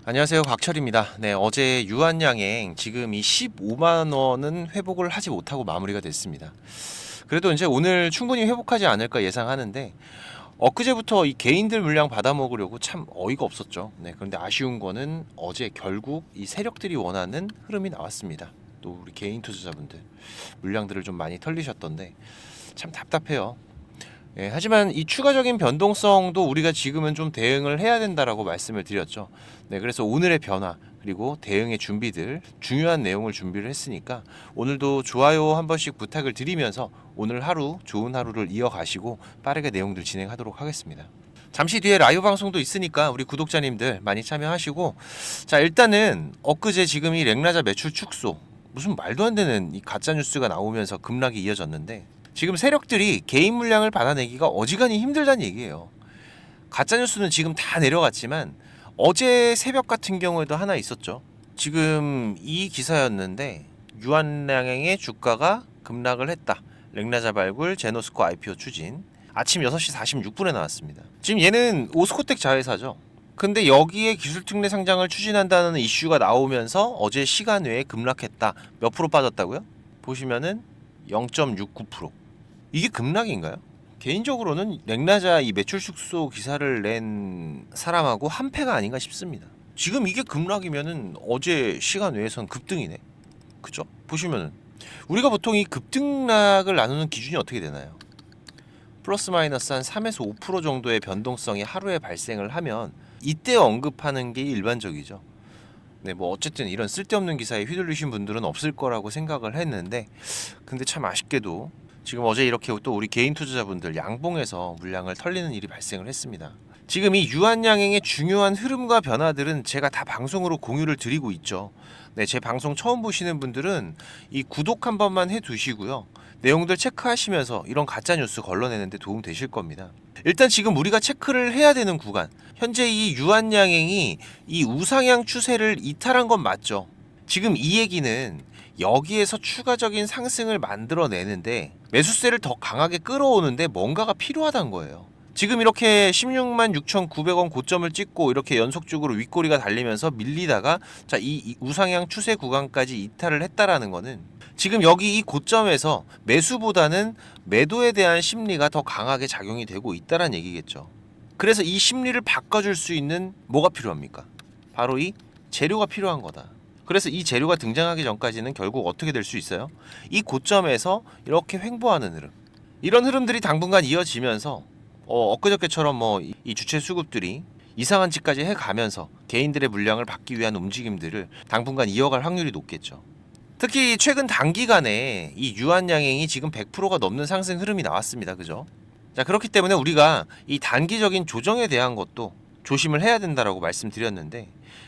안녕하세요, 곽철입니다. 네, 어제 유한양행 지금 이 15만 원은 회복을 하지 못하고 마무리가 됐습니다. 그래도 이제 오늘 충분히 회복하지 않을까 예상하는데 엊그제부터 이 개인들 물량 받아먹으려고 참 어이가 없었죠. 네, 그런데 아쉬운 거는 어제 결국 이 세력들이 원하는 흐름이 나왔습니다. 또 우리 개인 투자자분들 물량들을 좀 많이 털리셨던데 참 답답해요. 예, 하지만 이 추가적인 변동성도 우리가 지금은 좀 대응을 해야 된다라고 말씀을 드렸죠. 네, 그래서 오늘의 변화 그리고 대응의 준비들 중요한 내용을 준비를 했으니까 오늘도 좋아요 한 번씩 부탁을 드리면서 오늘 하루 좋은 하루를 이어가시고 빠르게 내용들 진행하도록 하겠습니다. 잠시 뒤에 라이브 방송도 있으니까 우리 구독자님들 많이 참여하시고, 자, 일단은 엊그제 지금 이 렉라자 매출 축소 무슨 말도 안 되는 이 가짜 뉴스가 나오면서 급락이 이어졌는데 지금 세력들이 개인 물량을 받아내기가 어지간히 힘들다는 얘기예요. 가짜뉴스는 지금 다 내려갔지만 어제 새벽 같은 경우에도 하나 있었죠. 지금 이 기사였는데 유한양행의 주가가 급락을 했다. 렉라자 발굴 제노스코 IPO 추진. 아침 6시 46분에 나왔습니다. 지금 얘는 오스코텍 자회사죠. 근데 여기에 기술특례 상장을 추진한다는 이슈가 나오면서 어제 시간 외에 급락했다. 몇 프로 빠졌다고요? 보시면은 0.69%. 이게 급락인가요? 개인적으로는 렉라자 이 매출 축소 기사를 낸 사람하고 한패가 아닌가 싶습니다. 지금 이게 급락이면은 어제 시간 외에선 급등이네. 그죠? 보시면은 우리가 보통 이 급등락을 나누는 기준이 어떻게 되나요? 플러스 마이너스 한 3에서 5% 정도의 변동성이 하루에 발생을 하면 이때 언급하는 게 일반적이죠. 네, 뭐 어쨌든 이런 쓸데없는 기사에 휘둘리신 분들은 없을 거라고 생각을 했는데, 근데 참 아쉽게도 지금 어제 이렇게 또 우리 개인 투자자분들 양봉에서 물량을 털리는 일이 발생을 했습니다. 지금 이 유한양행의 중요한 흐름과 변화들은 제가 다 방송으로 공유를 드리고 있죠. 네, 제 방송 처음 보시는 분들은 이 구독 한 번만 해두시고요. 내용들 체크하시면서 이런 가짜뉴스 걸러내는데 도움 되실 겁니다. 일단 지금 우리가 체크를 해야 되는 구간, 현재 이 유한양행이 이 우상향 추세를 이탈한 건 맞죠. 지금 이 얘기는 여기에서 추가적인 상승을 만들어내는데 매수세를 더 강하게 끌어오는데 뭔가가 필요하다는 거예요. 지금 이렇게 16만 6,900원 고점을 찍고 이렇게 연속적으로 윗꼬리가 달리면서 밀리다가 자, 이 우상향 추세 구간까지 이탈을 했다라는 거는 지금 여기 이 고점에서 매수보다는 매도에 대한 심리가 더 강하게 작용이 되고 있다는 얘기겠죠. 그래서 이 심리를 바꿔줄 수 있는 뭐가 필요합니까? 바로 이 재료가 필요한 거다. 그래서 이 재료가 등장하기 전까지는 결국 어떻게 될 수 있어요? 이 고점에서 이렇게 횡보하는 흐름. 이런 흐름들이 당분간 이어지면서 엊그저께처럼 뭐 이 주체 수급들이 이상한 짓까지 해가면서 개인들의 물량을 받기 위한 움직임들을 당분간 이어갈 확률이 높겠죠. 특히 최근 단기간에 이 유한양행이 지금 100%가 넘는 상승 흐름이 나왔습니다. 그죠? 자, 그렇기 때문에 우리가 이 단기적인 조정에 대한 것도 조심을 해야 된다라고 말씀드렸는데,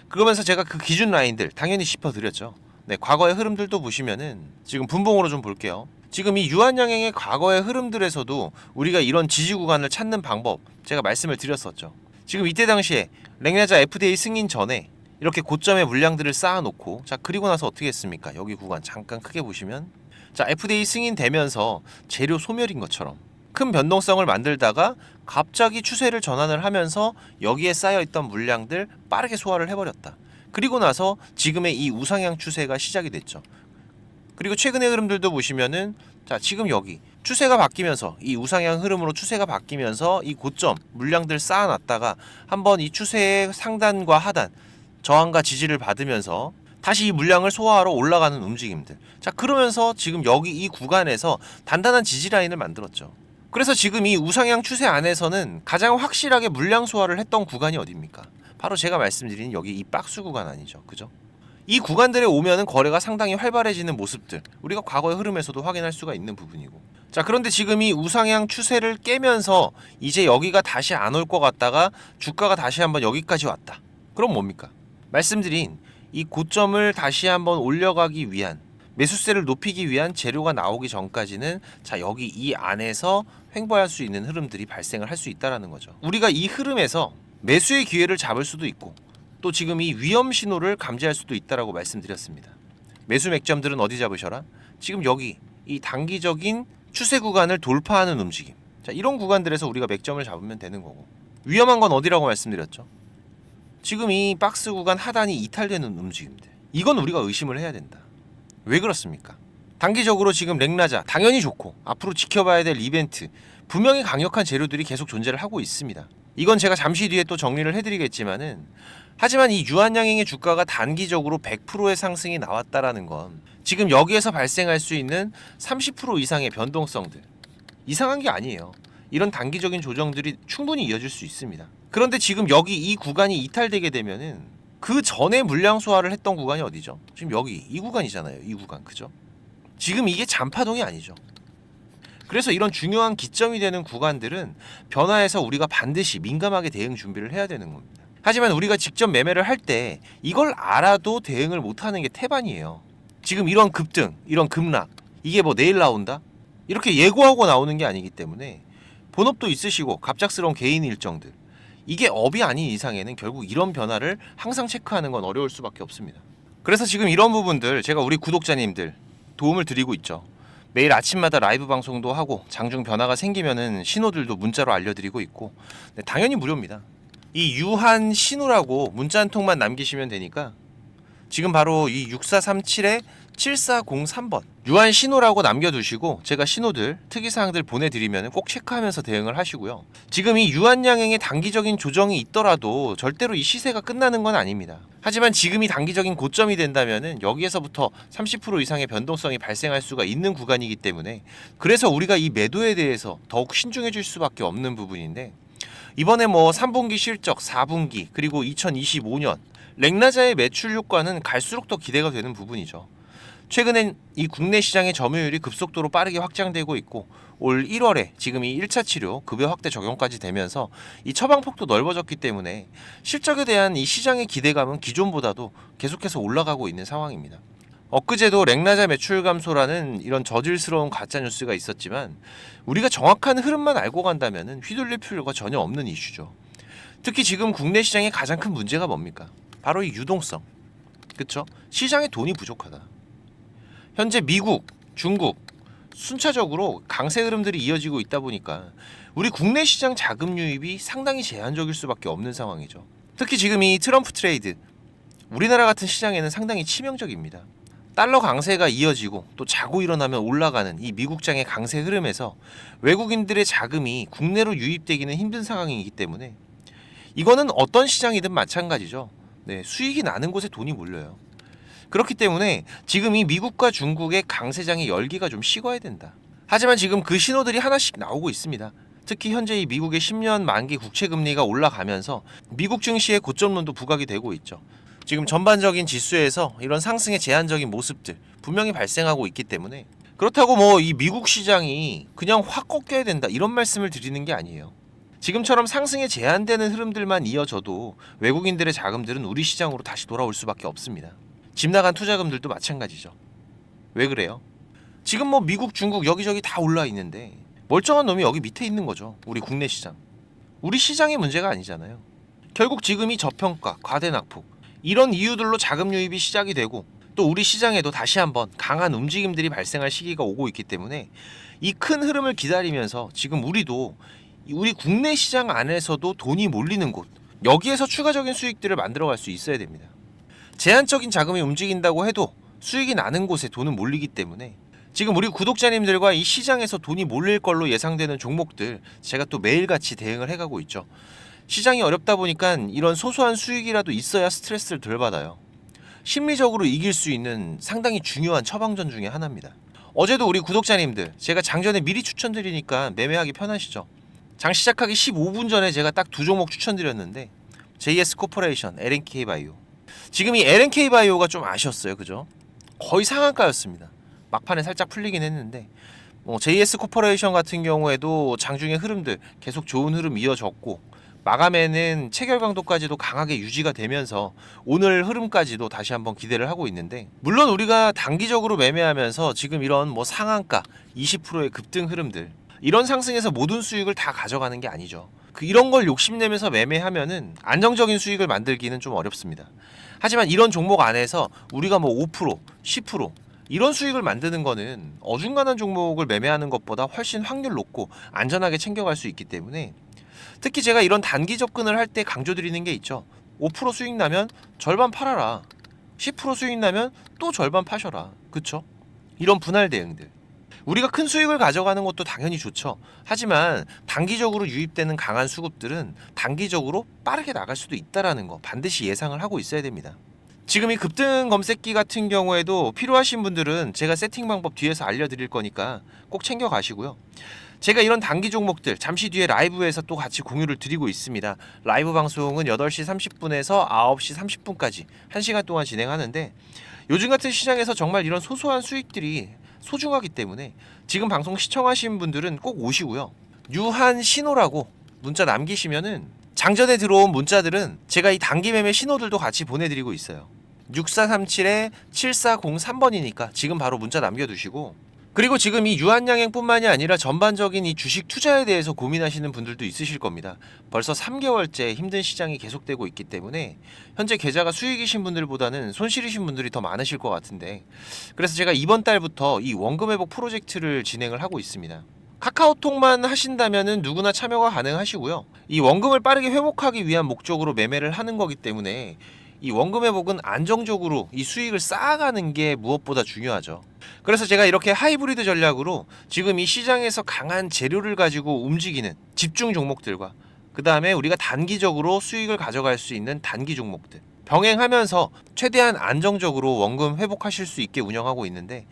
그러면서 제가 그 기준 라인들 당연히 짚어드렸죠. 네, 과거의 흐름들도 보시면은 지금 분봉으로 좀 볼게요. 지금 이 유한양행의 과거의 흐름들에서도 우리가 이런 지지 구간을 찾는 방법 제가 말씀을 드렸었죠. 지금 이때 당시에 렉라자 FDA 승인 전에 이렇게 고점의 물량들을 쌓아놓고, 자, 그리고 나서 어떻게 했습니까? 여기 구간 잠깐 크게 보시면, 자, FDA 승인되면서 재료 소멸인 것처럼 큰 변동성을 만들다가 갑자기 추세를 전환을 하면서 여기에 쌓여있던 물량들 빠르게 소화를 해버렸다. 그리고 나서 지금의 이 우상향 추세가 시작이 됐죠. 그리고 최근의 흐름들도 보시면은, 자, 지금 여기 추세가 바뀌면서 이 우상향 흐름으로 추세가 바뀌면서 이 고점 물량들 쌓아놨다가 한번 이 추세의 상단과 하단 저항과 지지를 받으면서 다시 이 물량을 소화하러 올라가는 움직임들. 자, 그러면서 지금 여기 이 구간에서 단단한 지지 라인을 만들었죠. 그래서 지금 이 우상향 추세 안에서는 가장 확실하게 물량 소화를 했던 구간이 어디입니까? 바로 제가 말씀드린 여기 이 박스 구간 아니죠. 그죠? 이 구간들에 오면은 거래가 상당히 활발해지는 모습들 우리가 과거의 흐름에서도 확인할 수가 있는 부분이고, 자, 그런데 지금 이 우상향 추세를 깨면서 이제 여기가 다시 안 올 것 같다가 주가가 다시 한번 여기까지 왔다. 그럼 뭡니까? 말씀드린 이 고점을 다시 한번 올려가기 위한 매수세를 높이기 위한 재료가 나오기 전까지는, 자, 여기 이 안에서 횡보할 수 있는 흐름들이 발생을 할 수 있다라는 거죠. 우리가 이 흐름에서 매수의 기회를 잡을 수도 있고 또 지금 이 위험 신호를 감지할 수도 있다라고 말씀드렸습니다. 매수 맥점들은 어디 잡으셔라? 지금 여기 이 단기적인 추세 구간을 돌파하는 움직임. 자, 이런 구간들에서 우리가 맥점을 잡으면 되는 거고, 위험한 건 어디라고 말씀드렸죠? 지금 이 박스 구간 하단이 이탈되는 움직임들, 이건 우리가 의심을 해야 된다. 왜 그렇습니까? 단기적으로 지금 렉라자 당연히 좋고 앞으로 지켜봐야 될 이벤트, 분명히 강력한 재료들이 계속 존재를 하고 있습니다. 이건 제가 잠시 뒤에 또 정리를 해드리겠지만은, 하지만 이 유한양행의 주가가 단기적으로 100%의 상승이 나왔다라는 건 지금 여기에서 발생할 수 있는 30% 이상의 변동성들, 이상한 게 아니에요. 이런 단기적인 조정들이 충분히 이어질 수 있습니다. 그런데 지금 여기 이 구간이 이탈되게 되면은 그 전에 물량 소화를 했던 구간이 어디죠? 지금 여기 이 구간이잖아요. 이 구간, 그죠? 지금 이게 잔파동이 아니죠. 그래서 이런 중요한 기점이 되는 구간들은 변화해서 우리가 반드시 민감하게 대응 준비를 해야 되는 겁니다. 하지만 우리가 직접 매매를 할 때 이걸 알아도 대응을 못하는 게 태반이에요. 지금 이런 급등, 이런 급락, 이게 뭐 내일 나온다? 이렇게 예고하고 나오는 게 아니기 때문에 본업도 있으시고 갑작스러운 개인 일정들, 이게 업이 아닌 이상에는 결국 이런 변화를 항상 체크하는 건 어려울 수밖에 없습니다. 그래서 지금 이런 부분들 제가 우리 구독자님들 도움을 드리고 있죠. 매일 아침마다 라이브 방송도 하고 장중 변화가 생기면은 신호들도 문자로 알려드리고 있고, 네, 당연히 무료입니다. 이 유한 신호라고 문자 한 통만 남기시면 되니까 지금 바로 이 6437-7403번 유한 신호라고 남겨두시고 제가 신호들, 특이사항들 보내드리면 꼭 체크하면서 대응을 하시고요. 지금 이 유한양행의 단기적인 조정이 있더라도 절대로 이 시세가 끝나는 건 아닙니다. 하지만 지금이 단기적인 고점이 된다면 여기에서부터 30% 이상의 변동성이 발생할 수가 있는 구간이기 때문에, 그래서 우리가 이 매도에 대해서 더욱 신중해 줄 수밖에 없는 부분인데, 이번에 뭐 3분기 실적, 4분기, 그리고 2025년 렉라자의 매출 효과는 갈수록 더 기대가 되는 부분이죠. 최근엔 이 국내 시장의 점유율이 급속도로 빠르게 확장되고 있고, 올 1월에 지금 이 1차 치료 급여 확대 적용까지 되면서 이 처방폭도 넓어졌기 때문에 실적에 대한 이 시장의 기대감은 기존보다도 계속해서 올라가고 있는 상황입니다. 엊그제도 렉라자 매출 감소라는 이런 저질스러운 가짜 뉴스가 있었지만, 우리가 정확한 흐름만 알고 간다면 휘둘릴 필요가 전혀 없는 이슈죠. 특히 지금 국내 시장의 가장 큰 문제가 뭡니까? 바로 이 유동성. 그쵸? 시장에 돈이 부족하다. 현재 미국, 중국 순차적으로 강세 흐름들이 이어지고 있다 보니까 우리 국내 시장 자금 유입이 상당히 제한적일 수밖에 없는 상황이죠. 특히 지금 이 트럼프 트레이드, 우리나라 같은 시장에는 상당히 치명적입니다. 달러 강세가 이어지고 또 자고 일어나면 올라가는 이 미국장의 강세 흐름에서 외국인들의 자금이 국내로 유입되기는 힘든 상황이기 때문에, 이거는 어떤 시장이든 마찬가지죠. 네, 수익이 나는 곳에 돈이 몰려요. 그렇기 때문에 지금 이 미국과 중국의 강세장의 열기가 좀 식어야 된다. 하지만 지금 그 신호들이 하나씩 나오고 있습니다. 특히 현재 이 미국의 10년 만기 국채 금리가 올라가면서 미국 증시의 고점론도 부각이 되고 있죠. 지금 전반적인 지수에서 이런 상승의 제한적인 모습들 분명히 발생하고 있기 때문에, 그렇다고 뭐 이 미국 시장이 그냥 확 꺾여야 된다 이런 말씀을 드리는 게 아니에요. 지금처럼 상승에 제한되는 흐름들만 이어져도 외국인들의 자금들은 우리 시장으로 다시 돌아올 수밖에 없습니다. 집 나간 투자금들도 마찬가지죠. 왜 그래요? 지금 뭐 미국, 중국 여기저기 다 올라 있는데 멀쩡한 놈이 여기 밑에 있는 거죠. 우리 국내 시장. 우리 시장의 문제가 아니잖아요. 결국 지금이 저평가, 과대 낙폭, 이런 이유들로 자금 유입이 시작이 되고, 또 우리 시장에도 다시 한번 강한 움직임들이 발생할 시기가 오고 있기 때문에 이 큰 흐름을 기다리면서 지금 우리도 우리 국내 시장 안에서도 돈이 몰리는 곳, 여기에서 추가적인 수익들을 만들어갈 수 있어야 됩니다. 제한적인 자금이 움직인다고 해도 수익이 나는 곳에 돈은 몰리기 때문에 지금 우리 구독자님들과 이 시장에서 돈이 몰릴 걸로 예상되는 종목들 제가 또 매일같이 대응을 해가고 있죠. 시장이 어렵다 보니까 이런 소소한 수익이라도 있어야 스트레스를 덜 받아요. 심리적으로 이길 수 있는 상당히 중요한 처방전 중에 하나입니다. 어제도 우리 구독자님들 제가 장전에 미리 추천드리니까 매매하기 편하시죠. 장 시작하기 15분 전에 제가 딱 두 종목 추천드렸는데, JS 코퍼레이션, LNK 바이오. 지금 이 LNK 바이오가 좀 아쉬웠어요. 그죠? 거의 상한가였습니다. 막판에 살짝 풀리긴 했는데, JS 코퍼레이션 같은 경우에도 장중의 흐름들 계속 좋은 흐름 이어졌고, 마감에는 체결 강도까지도 강하게 유지가 되면서 오늘 흐름까지도 다시 한번 기대를 하고 있는데, 물론 우리가 단기적으로 매매하면서 지금 이런 뭐 상한가 20%의 급등 흐름들, 이런 상승에서 모든 수익을 다 가져가는 게 아니죠. 이런 걸 욕심내면서 매매하면은 안정적인 수익을 만들기는 좀 어렵습니다. 하지만 이런 종목 안에서 우리가 뭐 5%, 10% 이런 수익을 만드는 거는 어중간한 종목을 매매하는 것보다 훨씬 확률 높고 안전하게 챙겨갈 수 있기 때문에, 특히 제가 이런 단기 접근을 할 때 강조드리는 게 있죠. 5% 수익 나면 절반 팔아라. 10% 수익 나면 또 절반 파셔라. 그쵸? 이런 분할 대응들. 우리가 큰 수익을 가져가는 것도 당연히 좋죠. 하지만 단기적으로 유입되는 강한 수급들은 단기적으로 빠르게 나갈 수도 있다라는 거 반드시 예상을 하고 있어야 됩니다. 지금 이 급등 검색기 같은 경우에도 필요하신 분들은 제가 세팅 방법 뒤에서 알려드릴 거니까 꼭 챙겨 가시고요. 제가 이런 단기 종목들 잠시 뒤에 라이브에서 또 같이 공유를 드리고 있습니다. 라이브 방송은 8시 30분에서 9시 30분까지 1시간 동안 진행하는데, 요즘 같은 시장에서 정말 이런 소소한 수익들이 소중하기 때문에 지금 방송 시청하신 분들은 꼭 오시고요. 유한 신호라고 문자 남기시면은 장전에 들어온 문자들은 제가 이 단기 매매 신호들도 같이 보내드리고 있어요. 6437-7403번이니까 지금 바로 문자 남겨두시고, 그리고 지금 이 유한양행뿐만이 아니라 전반적인 이 주식 투자에 대해서 고민하시는 분들도 있으실 겁니다. 벌써 3개월째 힘든 시장이 계속되고 있기 때문에 현재 계좌가 수익이신 분들보다는 손실이신 분들이 더 많으실 것 같은데, 그래서 제가 이번 달부터 이 원금 회복 프로젝트를 진행을 하고 있습니다. 카카오톡만 하신다면은 누구나 참여가 가능하시고요. 이 원금을 빠르게 회복하기 위한 목적으로 매매를 하는 거기 때문에 이 원금 회복은 안정적으로 이 수익을 쌓아가는 게 무엇보다 중요하죠. 그래서 제가 이렇게 하이브리드 전략으로 지금 이 시장에서 강한 재료를 가지고 움직이는 집중 종목들과, 그 다음에 우리가 단기적으로 수익을 가져갈 수 있는 단기 종목들 병행하면서 최대한 안정적으로 원금 회복하실 수 있게 운영하고 있는데,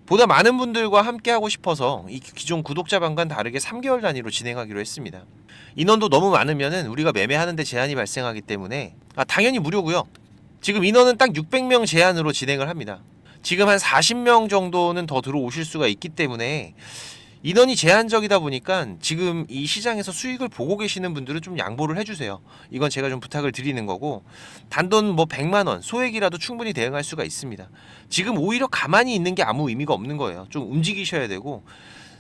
보다 많은 분들과 함께 하고 싶어서 이 기존 구독자방과는 다르게 3개월 단위로 진행하기로 했습니다. 인원도 너무 많으면은 우리가 매매하는데 제한이 발생하기 때문에 당연히 무료고요. 지금 인원은 딱 600명 제한으로 진행을 합니다. 지금 한 40명 정도는 더 들어오실 수가 있기 때문에 인원이 제한적이다 보니까 지금 이 시장에서 수익을 보고 계시는 분들은 좀 양보를 해주세요. 이건 제가 좀 부탁을 드리는 거고, 단돈 뭐 100만 원 소액이라도 충분히 대응할 수가 있습니다. 지금 오히려 가만히 있는 게 아무 의미가 없는 거예요. 좀 움직이셔야 되고,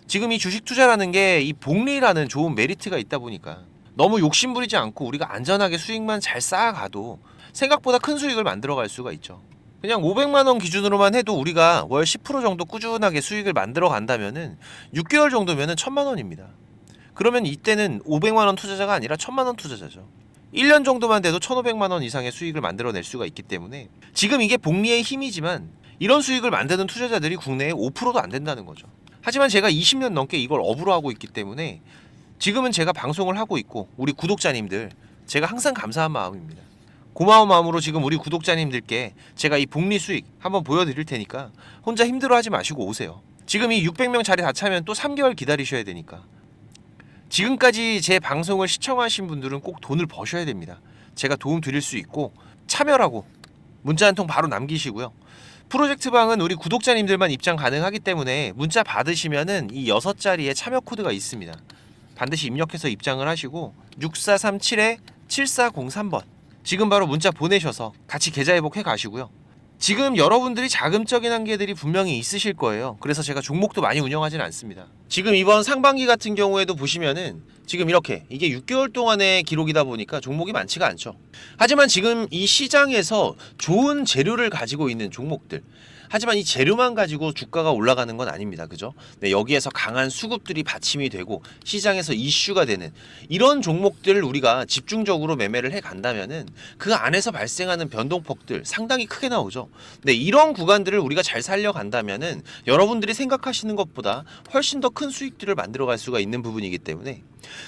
지금 이 주식 투자라는 게 이 복리라는 좋은 메리트가 있다 보니까 너무 욕심부리지 않고 우리가 안전하게 수익만 잘 쌓아가도 생각보다 큰 수익을 만들어갈 수가 있죠. 그냥 500만 원 기준으로만 해도 우리가 월 10% 정도 꾸준하게 수익을 만들어 간다면은 6개월 정도면은 1000만 원입니다. 그러면 이때는 500만 원 투자자가 아니라 1000만 원 투자자죠. 1년 정도만 돼도 1500만 원 이상의 수익을 만들어낼 수가 있기 때문에 지금 이게 복리의 힘이지만 이런 수익을 만드는 투자자들이 국내에 5%도 안 된다는 거죠. 하지만 제가 20년 넘게 이걸 업으로 하고 있기 때문에 지금은 제가 방송을 하고 있고 우리 구독자님들 제가 항상 감사한 마음입니다. 고마운 마음으로 지금 우리 구독자님들께 제가 이 복리 수익 한번 보여드릴 테니까 혼자 힘들어하지 마시고 오세요. 지금 이 600명 자리 다 차면 또 3개월 기다리셔야 되니까. 지금까지 제 방송을 시청하신 분들은 꼭 돈을 버셔야 됩니다. 제가 도움 드릴 수 있고 참여라고 문자 한 통 바로 남기시고요. 프로젝트 방은 우리 구독자님들만 입장 가능하기 때문에 문자 받으시면은 이 6자리의 참여 코드가 있습니다. 반드시 입력해서 입장을 하시고 6437-7403번 지금 바로 문자 보내셔서 같이 계좌 회복해 가시고요. 지금 여러분들이 자금적인 한계들이 분명히 있으실 거예요. 그래서 제가 종목도 많이 운영하진 않습니다. 지금 이번 상반기 같은 경우에도 보시면은 지금 이렇게 이게 6개월 동안의 기록이다 보니까 종목이 많지가 않죠. 하지만 지금 이 시장에서 좋은 재료를 가지고 있는 종목들, 하지만 이 재료만 가지고 주가가 올라가는 건 아닙니다. 그죠? 네, 여기에서 강한 수급들이 받침이 되고 시장에서 이슈가 되는 이런 종목들을 우리가 집중적으로 매매를 해 간다면은 그 안에서 발생하는 변동폭들 상당히 크게 나오죠. 네, 이런 구간들을 우리가 잘 살려간다면은 여러분들이 생각하시는 것보다 훨씬 더 큰 수익들을 만들어갈 수가 있는 부분이기 때문에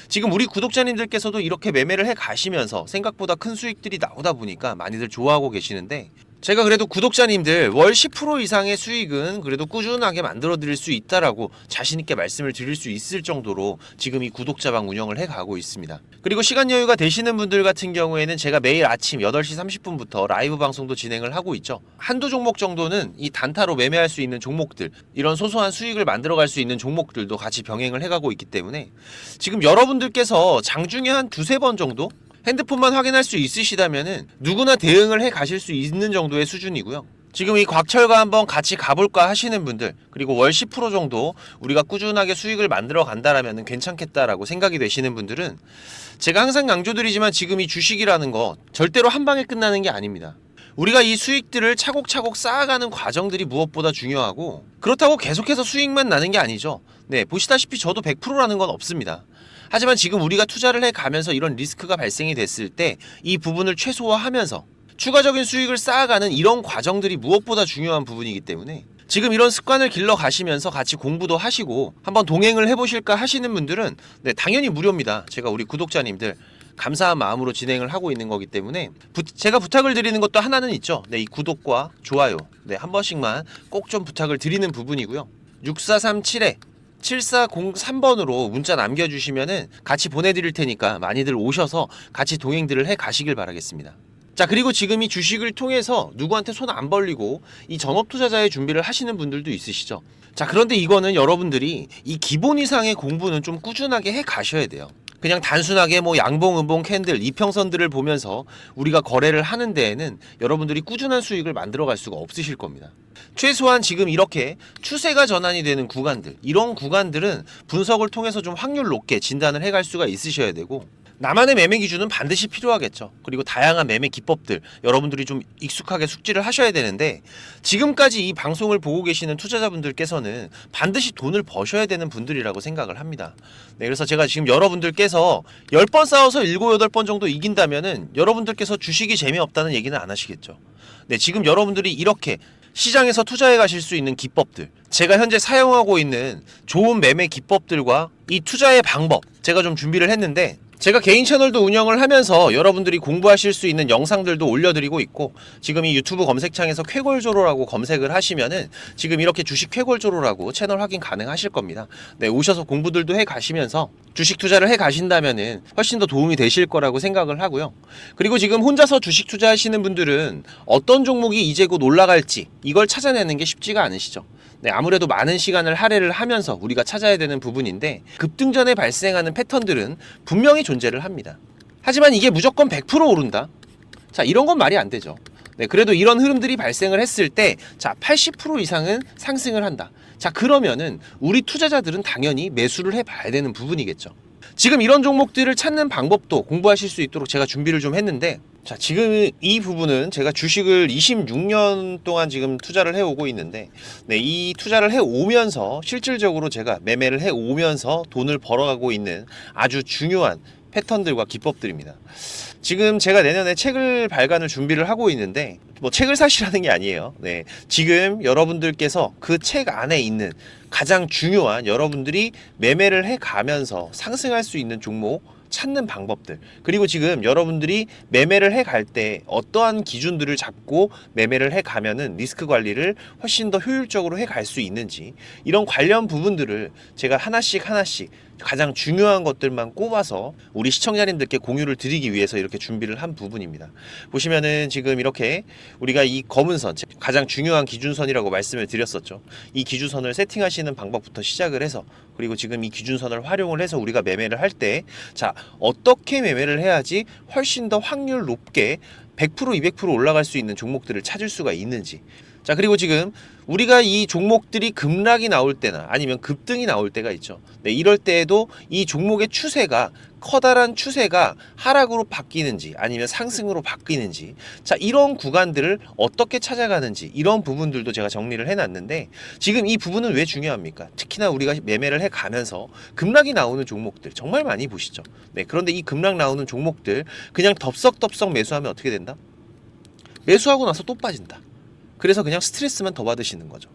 지금 우리 구독자님들께서도 이렇게 매매를 해 가시면서 생각보다 큰 수익들이 나오다 보니까 많이들 좋아하고 계시는데, 제가 그래도 구독자님들 월 10% 이상의 수익은 그래도 꾸준하게 만들어 드릴 수 있다라고 자신 있게 말씀을 드릴 수 있을 정도로 지금 이 구독자방 운영을 해 가고 있습니다. 그리고 시간 여유가 되시는 분들 같은 경우에는 제가 매일 아침 8시 30분부터 라이브 방송도 진행을 하고 있죠. 한두 종목 정도는 이 단타로 매매할 수 있는 종목들, 이런 소소한 수익을 만들어 갈 수 있는 종목들도 같이 병행을 해 가고 있기 때문에 지금 여러분들께서 장중에 한 두세 번 정도 핸드폰만 확인할 수 있으시다면은 누구나 대응을 해 가실 수 있는 정도의 수준이고요. 지금 이 곽철과 한번 같이 가볼까 하시는 분들, 그리고 월 10% 정도 우리가 꾸준하게 수익을 만들어 간다라면 괜찮겠다라고 생각이 되시는 분들은 제가 항상 강조드리지만 지금 이 주식이라는 거 절대로 한 방에 끝나는 게 아닙니다. 우리가 이 수익들을 차곡차곡 쌓아가는 과정들이 무엇보다 중요하고, 그렇다고 계속해서 수익만 나는 게 아니죠. 네, 보시다시피 저도 100%라는 건 없습니다. 하지만 지금 우리가 투자를 해가면서 이런 리스크가 발생이 됐을 때 이 부분을 최소화하면서 추가적인 수익을 쌓아가는 이런 과정들이 무엇보다 중요한 부분이기 때문에 지금 이런 습관을 길러 가시면서 같이 공부도 하시고 한번 동행을 해보실까 하시는 분들은 네, 당연히 무료입니다. 제가 우리 구독자님들 감사한 마음으로 진행을 하고 있는 거기 때문에 제가 부탁을 드리는 것도 하나는 있죠. 네, 이 구독과 좋아요 네, 한 번씩만 꼭 좀 부탁을 드리는 부분이고요. 6437-7403번으로 문자 남겨주시면은 같이 보내드릴 테니까 많이들 오셔서 같이 동행들을 해 가시길 바라겠습니다. 자, 그리고 지금 이 주식을 통해서 누구한테 손 안 벌리고 이 전업 투자자의 준비를 하시는 분들도 있으시죠. 자, 그런데 이거는 여러분들이 이 기본 이상의 공부는 좀 꾸준하게 해 가셔야 돼요. 그냥 단순하게 뭐 양봉, 음봉, 캔들, 이평선들을 보면서 우리가 거래를 하는 데에는 여러분들이 꾸준한 수익을 만들어 갈 수가 없으실 겁니다. 최소한 지금 이렇게 추세가 전환이 되는 구간들, 이런 구간들은 분석을 통해서 좀 확률 높게 진단을 해 갈 수가 있으셔야 되고, 나만의 매매 기준은 반드시 필요하겠죠. 그리고 다양한 매매 기법들 여러분들이 좀 익숙하게 숙지를 하셔야 되는데, 지금까지 이 방송을 보고 계시는 투자자분들께서는 반드시 돈을 버셔야 되는 분들이라고 생각을 합니다. 네, 그래서 제가 지금 여러분들께서 10번 싸워서 7, 8번 정도 이긴다면은 여러분들께서 주식이 재미없다는 얘기는 안 하시겠죠. 네, 지금 여러분들이 이렇게 시장에서 투자해 가실 수 있는 기법들, 제가 현재 사용하고 있는 좋은 매매 기법들과 이 투자의 방법 제가 좀 준비를 했는데, 제가 개인 채널도 운영을 하면서 여러분들이 공부하실 수 있는 영상들도 올려드리고 있고, 지금 이 유튜브 검색창에서 쾌골조로라고 검색을 하시면은 지금 이렇게 주식 쾌골조로라고 채널 확인 가능하실 겁니다. 네, 오셔서 공부들도 해 가시면서 주식 투자를 해 가신다면은 훨씬 더 도움이 되실 거라고 생각을 하고요. 그리고 지금 혼자서 주식 투자하시는 분들은 어떤 종목이 이제 곧 올라갈지 이걸 찾아내는 게 쉽지가 않으시죠. 네, 아무래도 많은 시간을 할애를 하면서 우리가 찾아야 되는 부분인데, 급등전에 발생하는 패턴들은 분명히 존재를 합니다. 하지만 이게 무조건 100% 오른다? 자, 이런 건 말이 안 되죠. 네, 그래도 이런 흐름들이 발생을 했을 때, 자, 80% 이상은 상승을 한다. 자, 그러면은 우리 투자자들은 당연히 매수를 해봐야 되는 부분이겠죠. 지금 이런 종목들을 찾는 방법도 공부하실 수 있도록 제가 준비를 좀 했는데, 자, 지금 이 부분은 제가 주식을 26년 동안 지금 투자를 해오고 있는데, 네, 이 투자를 해오면서 실질적으로 제가 매매를 해오면서 돈을 벌어가고 있는 아주 중요한 패턴들과 기법들입니다. 지금 제가 내년에 책을 발간을 준비를 하고 있는데, 뭐 책을 사시라는 게 아니에요. 네, 지금 여러분들께서 그 책 안에 있는 가장 중요한 여러분들이 매매를 해가면서 상승할 수 있는 종목 찾는 방법들, 그리고 지금 여러분들이 매매를 해갈 때 어떠한 기준들을 잡고 매매를 해가면은 리스크 관리를 훨씬 더 효율적으로 해갈 수 있는지, 이런 관련 부분들을 제가 하나씩 가장 중요한 것들만 꼽아서 우리 시청자님들께 공유를 드리기 위해서 이렇게 준비를 한 부분입니다. 보시면은 지금 이렇게 우리가 이 검은 선, 가장 중요한 기준선이라고 말씀을 드렸었죠. 이 기준선을 세팅하시는 방법부터 시작을 해서, 그리고 지금 이 기준선을 활용을 해서 우리가 매매를 할 때, 자, 어떻게 매매를 해야지 훨씬 더 확률 높게 100%, 200% 올라갈 수 있는 종목들을 찾을 수가 있는지. 자, 그리고 지금 우리가 이 종목들이 급락이 나올 때나 아니면 급등이 나올 때가 있죠. 네, 이럴 때에도 이 종목의 추세가, 커다란 추세가 하락으로 바뀌는지 아니면 상승으로 바뀌는지, 자, 이런 구간들을 어떻게 찾아가는지, 이런 부분들도 제가 정리를 해놨는데, 지금 이 부분은 왜 중요합니까? 특히나 우리가 매매를 해가면서 급락이 나오는 종목들 정말 많이 보시죠. 네, 그런데 이 급락 나오는 종목들 그냥 덥석덥석 매수하면 어떻게 된다? 매수하고 나서 또 빠진다. 그래서 그냥 스트레스만 더 받으시는 거죠.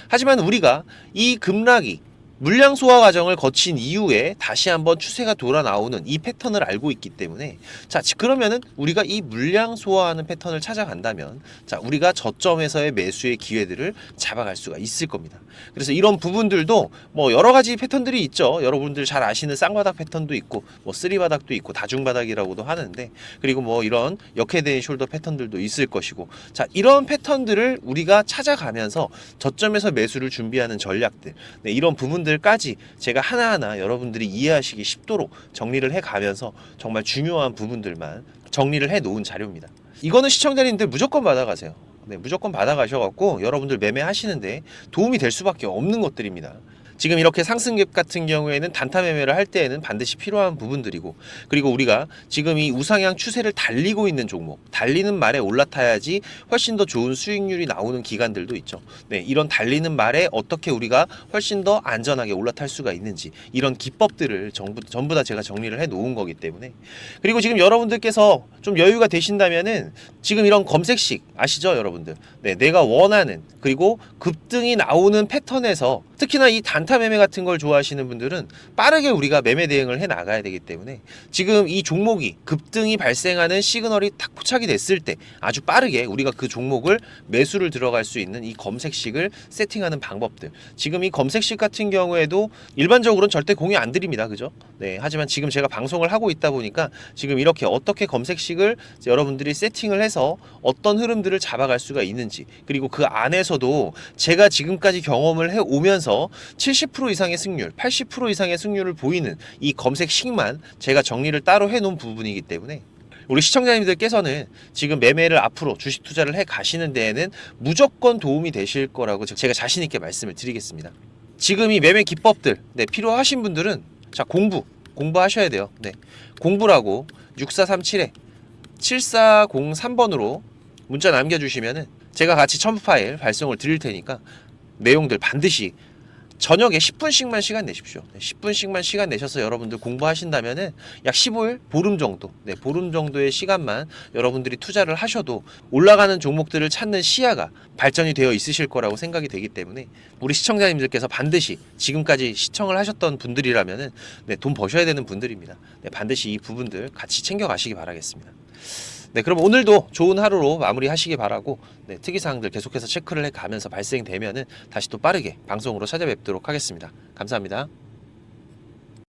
하지만 우리가 이 급락이 물량 소화 과정을 거친 이후에 다시 한번 추세가 돌아 나오는 이 패턴을 알고 있기 때문에, 자, 그러면은 우리가 이 물량 소화하는 패턴을 찾아간다면, 자, 우리가 저점에서의 매수의 기회들을 잡아갈 수가 있을 겁니다. 그래서 이런 부분들도 뭐 여러 가지 패턴들이 있죠. 여러분들 잘 아시는 쌍바닥 패턴도 있고, 뭐 쓰리바닥도 있고, 다중바닥이라고도 하는데, 그리고 뭐 이런 역헤드앤 숄더 패턴들도 있을 것이고, 자, 이런 패턴들을 우리가 찾아가면서 저점에서 매수를 준비하는 전략들, 네, 이런 부분들까지 제가 하나하나 여러분들이 이해하시기 쉽도록 정리를 해가면서 정말 중요한 부분들만 정리를 해 놓은 자료입니다. 이거는 시청자님들 무조건 받아가세요. 네, 무조건 받아가셔갖고 여러분들 매매하시는데 도움이 될 수밖에 없는 것들입니다. 지금 이렇게 상승갭 같은 경우에는 단타 매매를 할 때에는 반드시 필요한 부분들이고, 그리고 우리가 지금 이 우상향 추세를 달리고 있는 종목, 달리는 말에 올라타야지 훨씬 더 좋은 수익률이 나오는 기간들도 있죠. 네, 이런 달리는 말에 어떻게 우리가 훨씬 더 안전하게 올라탈 수가 있는지, 이런 기법들을 전부 다 제가 정리를 해 놓은 거기 때문에. 그리고 지금 여러분들께서 좀 여유가 되신다면은 지금 이런 검색식 아시죠, 여러분들? 네, 내가 원하는, 그리고 급등이 나오는 패턴에서 특히나 이 단타 매매 같은 걸 좋아하시는 분들은 빠르게 우리가 매매 대응을 해 나가야 되기 때문에, 지금 이 종목이 급등이 발생하는 시그널이 탁 포착이 됐을 때 아주 빠르게 우리가 그 종목을 매수를 들어갈 수 있는 이 검색식을 세팅하는 방법들, 지금 이 검색식 같은 경우에도 일반적으로는 절대 공유 안 드립니다, 그죠? 네, 하지만 지금 제가 방송을 하고 있다 보니까 지금 이렇게 어떻게 검색식을 여러분들이 세팅을 해서 어떤 흐름들을 잡아갈 수가 있는지, 그리고 그 안에서도 제가 지금까지 경험을 해 오면서 70% 이상의 승률, 80% 이상의 승률을 보이는 이 검색식만 제가 정리를 따로 해 놓은 부분이기 때문에, 우리 시청자님들께서는 지금 매매를 앞으로 주식 투자를 해 가시는 데에는 무조건 도움이 되실 거라고 제가 자신 있게 말씀을 드리겠습니다. 지금 이 매매 기법들, 네, 필요하신 분들은 자, 공부하셔야 돼요. 네, 공부라고 6437에 7403번으로 문자 남겨주시면은 제가 같이 첨부 파일 발송을 드릴 테니까 내용들 반드시 저녁에 10분씩만 시간 내십시오. 10분씩만 시간 내셔서 여러분들 공부하신다면은 약 15일, 보름 정도, 네, 보름 정도의 시간만 여러분들이 투자를 하셔도 올라가는 종목들을 찾는 시야가 발전이 되어 있으실 거라고 생각이 되기 때문에, 우리 시청자님들께서 반드시 지금까지 시청을 하셨던 분들이라면은 네, 돈 버셔야 되는 분들입니다. 네, 반드시 이 부분들 같이 챙겨 가시기 바라겠습니다. 네, 그럼 오늘도 좋은 하루로 마무리하시기 바라고, 네, 특이사항들 계속해서 체크를 해가면서 발생되면은 다시 또 빠르게 방송으로 찾아뵙도록 하겠습니다. 감사합니다.